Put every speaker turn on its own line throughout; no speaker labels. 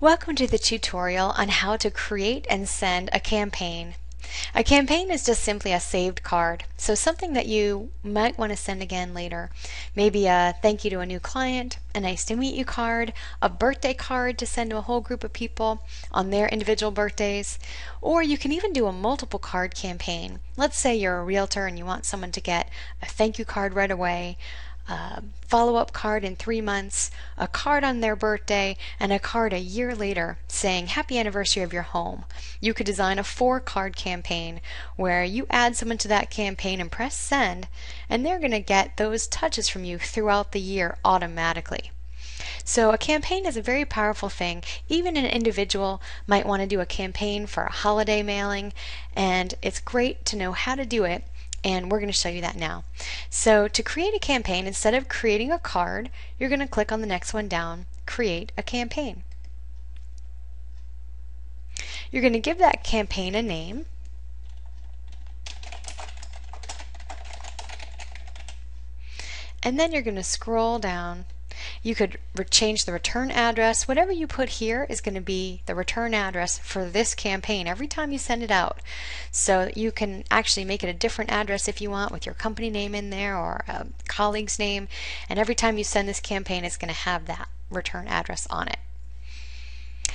Welcome to the tutorial on how to create and send a campaign. A campaign is just simply a saved card, so something that you might want to send again later. Maybe a thank you to a new client, a nice to meet you card, a birthday card to send to a whole group of people on their individual birthdays, or you can even do a multiple card campaign. Let's say you're a realtor and you want someone to get a thank you card right away, a follow-up card in 3 months, a card on their birthday, and a card a year later saying happy anniversary of your home. You could design a 4-card campaign where you add someone to that campaign and press send, and they're going to get those touches from you throughout the year automatically. So a campaign is a very powerful thing. Even an individual might want to do a campaign for a holiday mailing, and it's great to know how to do it, and we're going to show you that now. So to create a campaign, instead of creating a card, you're going to click on the next one down, Create a Campaign. You're going to give that campaign a name. And then you're going to scroll down. You could change the return address. Whatever you put here is going to be the return address for this campaign every time you send it out. So you can actually make it a different address if you want, with your company name in there or a colleague's name. And every time you send this campaign, it's going to have that return address on it.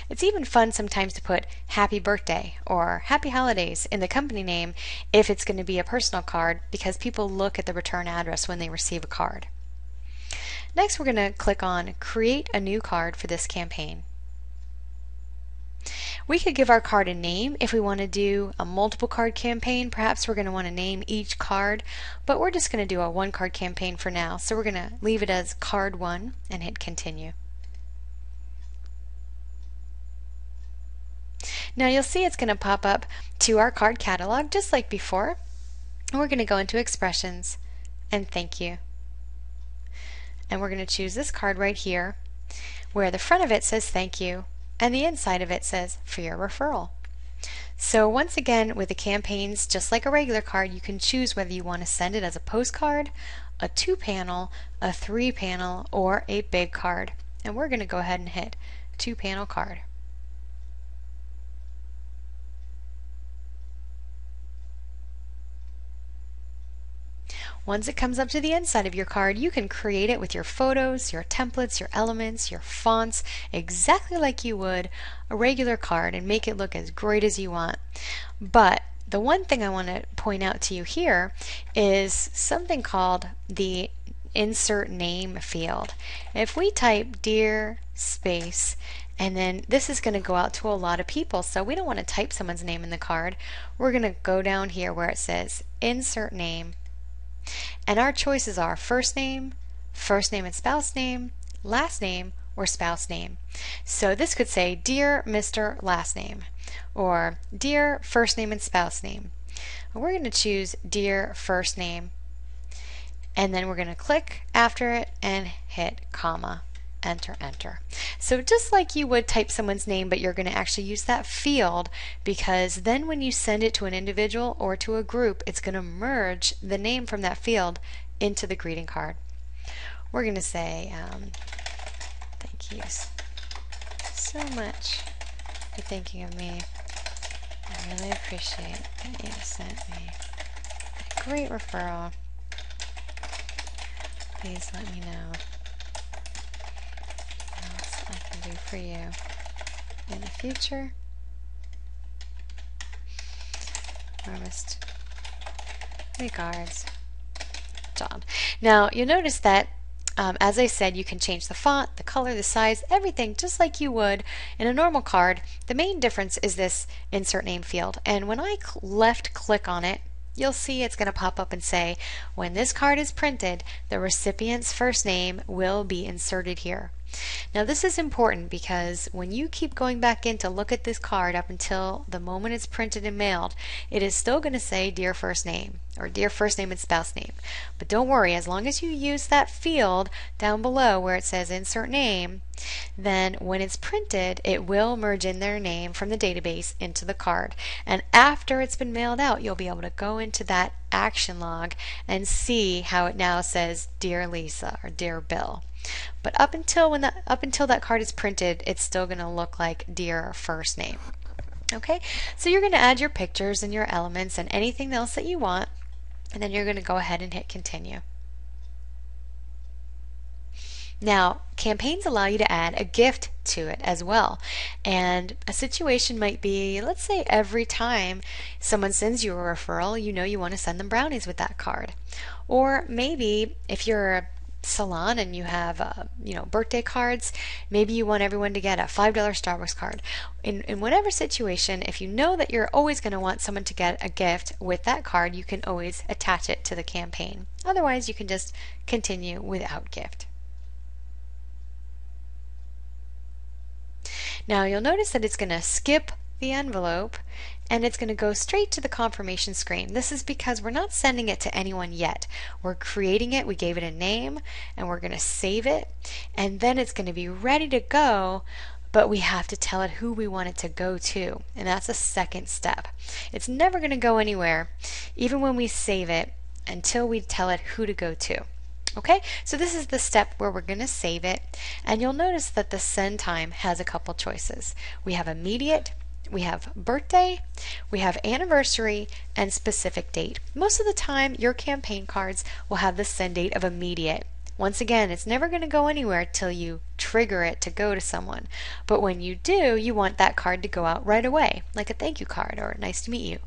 It's even fun sometimes to put happy birthday or happy holidays in the company name if it's going to be a personal card, because people look at the return address when they receive a card. Next, we're going to click on Create a New Card for this campaign. We could give our card a name if we want to do a multiple card campaign. Perhaps we're going to want to name each card, but we're just going to do a 1-card campaign for now. So we're going to leave it as Card 1 and hit Continue. Now you'll see it's going to pop up to our card catalog just like before. And we're going to go into Expressions and Thank You. And we're going to choose this card right here, where the front of it says thank you and the inside of it says for your referral. So once again, with the campaigns, just like a regular card, you can choose whether you want to send it as a postcard, a 2-panel, a 3-panel, or a big card. And we're going to go ahead and hit 2-panel card. Once it comes up to the inside of your card, you can create it with your photos, your templates, your elements, your fonts, exactly like you would a regular card, and make it look as great as you want. But the one thing I want to point out to you here is something called the Insert Name field. If we type Dear space, and then this is going to go out to a lot of people, so we don't want to type someone's name in the card. We're going to go down here where it says Insert Name. And our choices are first name and spouse name, last name, or spouse name. So this could say Dear Mr. Last Name, or Dear First Name and Spouse Name. And we're going to choose Dear First Name, and then we're going to click after it and hit comma. Enter, enter. So just like you would type someone's name, but you're going to actually use that field, because then when you send it to an individual or to a group, it's going to merge the name from that field into the greeting card. We're going to say, thank you so much for thinking of me. I really appreciate that you sent me a great referral. Please let me know I can do for you in the future. Warmest regards, John. Now you'll notice that as I said, you can change the font, the color, the size, everything just like you would in a normal card. The main difference is this Insert Name field, and when I left click on it, you'll see it's going to pop up and say, when this card is printed, the recipient's first name will be inserted here. Now this is important because when you keep going back in to look at this card up until the moment it's printed and mailed, it is still going to say Dear First Name or Dear First Name and Spouse Name. But don't worry, as long as you use that field down below where it says Insert Name, then when it's printed, it will merge in their name from the database into the card. And after it's been mailed out, you'll be able to go into that action log and see how it now says Dear Lisa or Dear Bill. But up until that card is printed, it's still going to look like dear first name. Okay, so you're going to add your pictures and your elements and anything else that you want, and then you're going to go ahead and hit continue. Now, campaigns allow you to add a gift to it as well. And a situation might be, let's say every time someone sends you a referral, you know you want to send them brownies with that card. Or maybe if you're a salon and you have birthday cards, maybe you want everyone to get a $5 Starbucks card. In whatever situation, if you know that you're always going to want someone to get a gift with that card, you can always attach it to the campaign. Otherwise, you can just continue without gift. Now you'll notice that it's going to skip the envelope and it's going to go straight to the confirmation screen. This is because we're not sending it to anyone yet. We're creating it, we gave it a name, and we're going to save it, and then it's going to be ready to go, but we have to tell it who we want it to go to, and that's a second step. It's never going to go anywhere, even when we save it, until we tell it who to go to. Okay, so this is the step where we're going to save it, and you'll notice that the send time has a couple choices. We have immediate, we have birthday, we have anniversary, and specific date. Most of the time, your campaign cards will have the send date of immediate. Once again, it's never going to go anywhere till you trigger it to go to someone. But when you do, you want that card to go out right away, like a thank you card or nice to meet you.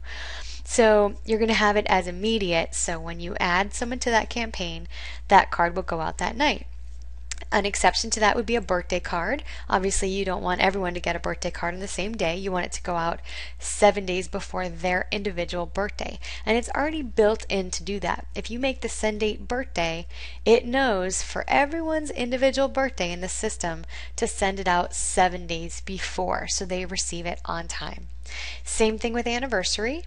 So you're going to have it as immediate, so when you add someone to that campaign, that card will go out that night. An exception to that would be a birthday card. Obviously, you don't want everyone to get a birthday card on the same day. You want it to go out 7 days before their individual birthday. And it's already built in to do that. If you make the send date birthday, it knows for everyone's individual birthday in the system to send it out 7 days before, so they receive it on time. Same thing with anniversary.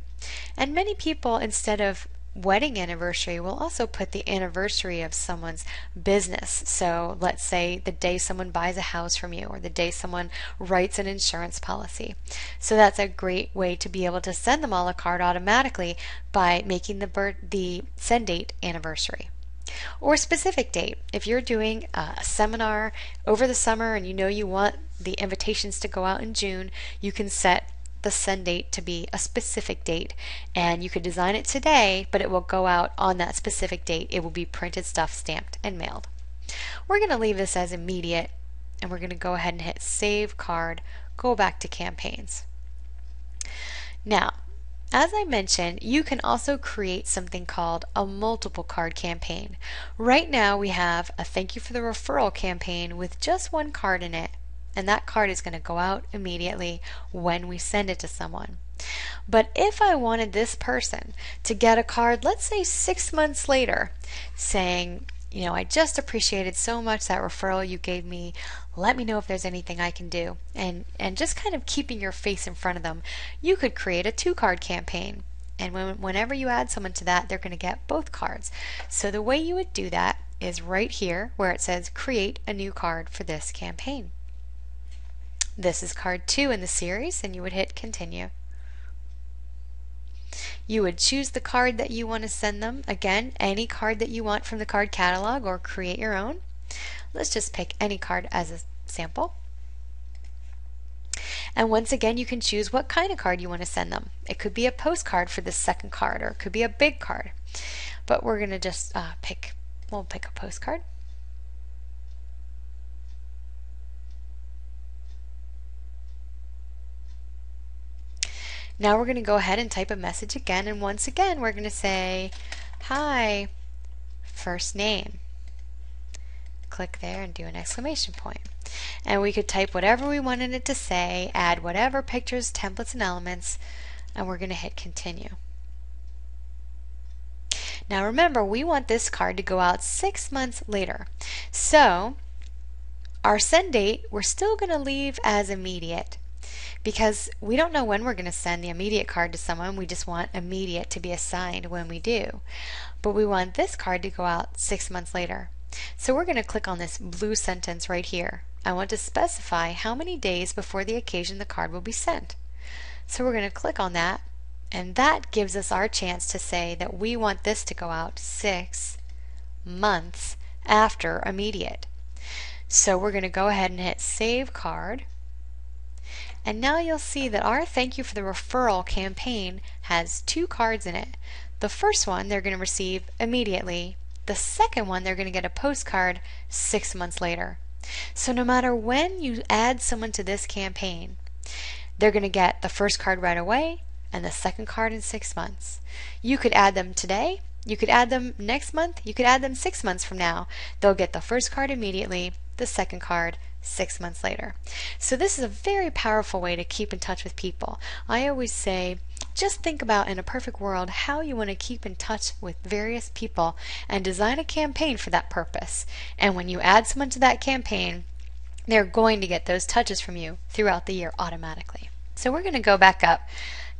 And many people, instead of wedding anniversary, will also put the anniversary of someone's business. So let's say the day someone buys a house from you or the day someone writes an insurance policy. So that's a great way to be able to send them all a card automatically by making the send date anniversary. Or specific date. If you're doing a seminar over the summer and you know you want the invitations to go out in June, you can set the send date to be a specific date, and you could design it today, but it will go out on that specific date. It will be printed stuff, stamped, and mailed. We're going to leave this as immediate, and we're going to go ahead and hit save card, go back to campaigns. Now, as I mentioned, you can also create something called a multiple card campaign. Right now we have a thank you for the referral campaign with just one card in it, and that card is going to go out immediately when we send it to someone. But if I wanted this person to get a card, let's say 6 months later, saying, I just appreciated so much that referral you gave me. Let me know if there's anything I can do. And just kind of keeping your face in front of them, you could create a 2-card campaign. And whenever you add someone to that, they're going to get both cards. So the way you would do that is right here where it says create a new card for this campaign. This is card 2 in the series, and you would hit continue. You would choose the card that you want to send them. Again, any card that you want from the card catalog, or create your own. Let's just pick any card as a sample. And once again, you can choose what kind of card you want to send them. It could be a postcard for the second card, or it could be a big card. But we're going to just pick a postcard. Now we're going to go ahead and type a message again, and once again we're going to say, hi, first name. Click there and do an exclamation point. And we could type whatever we wanted it to say, add whatever pictures, templates, and elements, and we're going to hit continue. Now remember, we want this card to go out 6 months later. So our send date, we're still going to leave as immediate, because we don't know when we're going to send the immediate card to someone. We just want immediate to be assigned when we do. But we want this card to go out 6 months later. So we're going to click on this blue sentence right here. I want to specify how many days before the occasion the card will be sent. So we're going to click on that, and that gives us our chance to say that we want this to go out 6 months after immediate. So we're going to go ahead and hit Save Card. And now you'll see that our Thank You for the Referral campaign has 2 cards in it. The first one they're going to receive immediately. The second one they're going to get a postcard 6 months later. So no matter when you add someone to this campaign, they're going to get the first card right away and the second card in 6 months. You could add them today, you could add them next month, you could add them 6 months from now. They'll get the first card immediately, the second card 6 months later. So this is a very powerful way to keep in touch with people. I always say, just think about in a perfect world how you want to keep in touch with various people and design a campaign for that purpose. And when you add someone to that campaign, they're going to get those touches from you throughout the year automatically. So we're going to go back up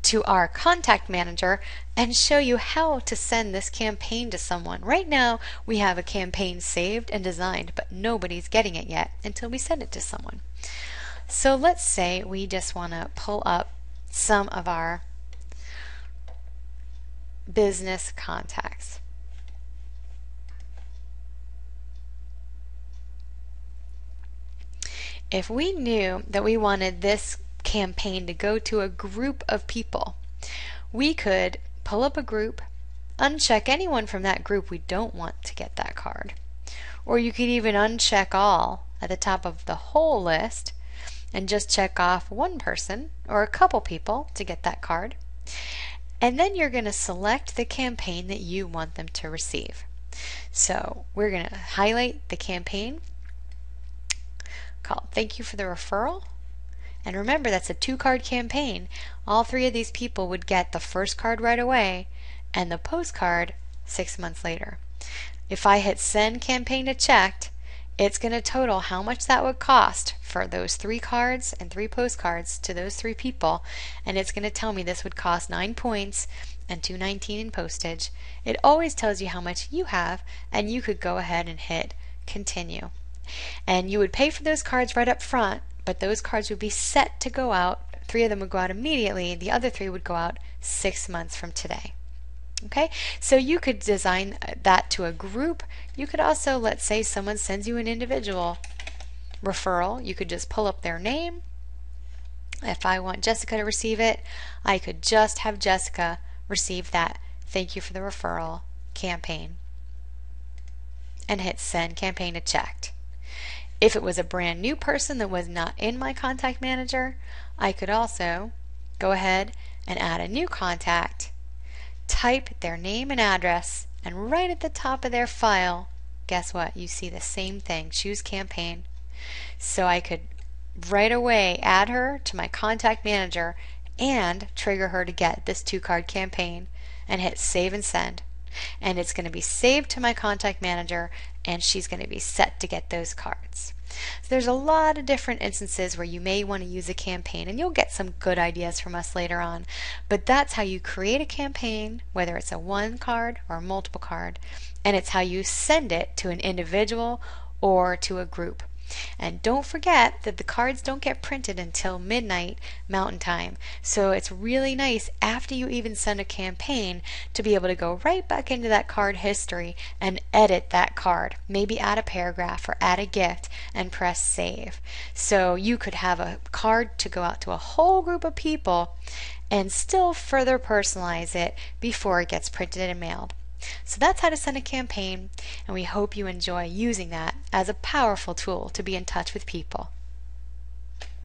to our contact manager and show you how to send this campaign to someone. Right now we have a campaign saved and designed, but nobody's getting it yet until we send it to someone. So let's say we just want to pull up some of our business contacts. If we knew that we wanted this campaign to go to a group of people, we could pull up a group, uncheck anyone from that group we don't want to get that card. Or you could even uncheck all at the top of the whole list and just check off one person or a couple people to get that card. And then you're going to select the campaign that you want them to receive. So we're going to highlight the campaign called Thank You for the Referral. And remember, that's a 2-card campaign. All 3 of these people would get the first card right away and the postcard 6 months later. If I hit Send Campaign to Checked, it's going to total how much that would cost for those 3 cards and 3 postcards to those 3 people, and it's going to tell me this would cost 9 points and $2.19 in postage. It always tells you how much you have, and you could go ahead and hit Continue. And you would pay for those cards right up front, but those cards would be set to go out. 3 of them would go out immediately, the other 3 would go out 6 months from today. Okay, so you could design that to a group. You could also, let's say someone sends you an individual referral, you could just pull up their name. If I want Jessica to receive it, I could just have Jessica receive that Thank You for the Referral campaign and hit Send Campaign to Checked. If it was a brand new person that was not in my contact manager, I could also go ahead and add a new contact, type their name and address, and right at the top of their file, guess what? You see the same thing, Choose Campaign. So I could right away add her to my contact manager and trigger her to get this 2-card campaign and hit Save and Send. And it's going to be saved to my contact manager, and she's going to be set to get those cards. So there's a lot of different instances where you may want to use a campaign, and you'll get some good ideas from us later on. But that's how you create a campaign, whether it's a 1 card or a multiple card, and it's how you send it to an individual or to a group. And don't forget that the cards don't get printed until midnight Mountain Time. So it's really nice after you even send a campaign to be able to go right back into that card history and edit that card. Maybe add a paragraph or add a gift and press save. So you could have a card to go out to a whole group of people and still further personalize it before it gets printed and mailed. So that's how to send a campaign, and we hope you enjoy using that as a powerful tool to be in touch with people.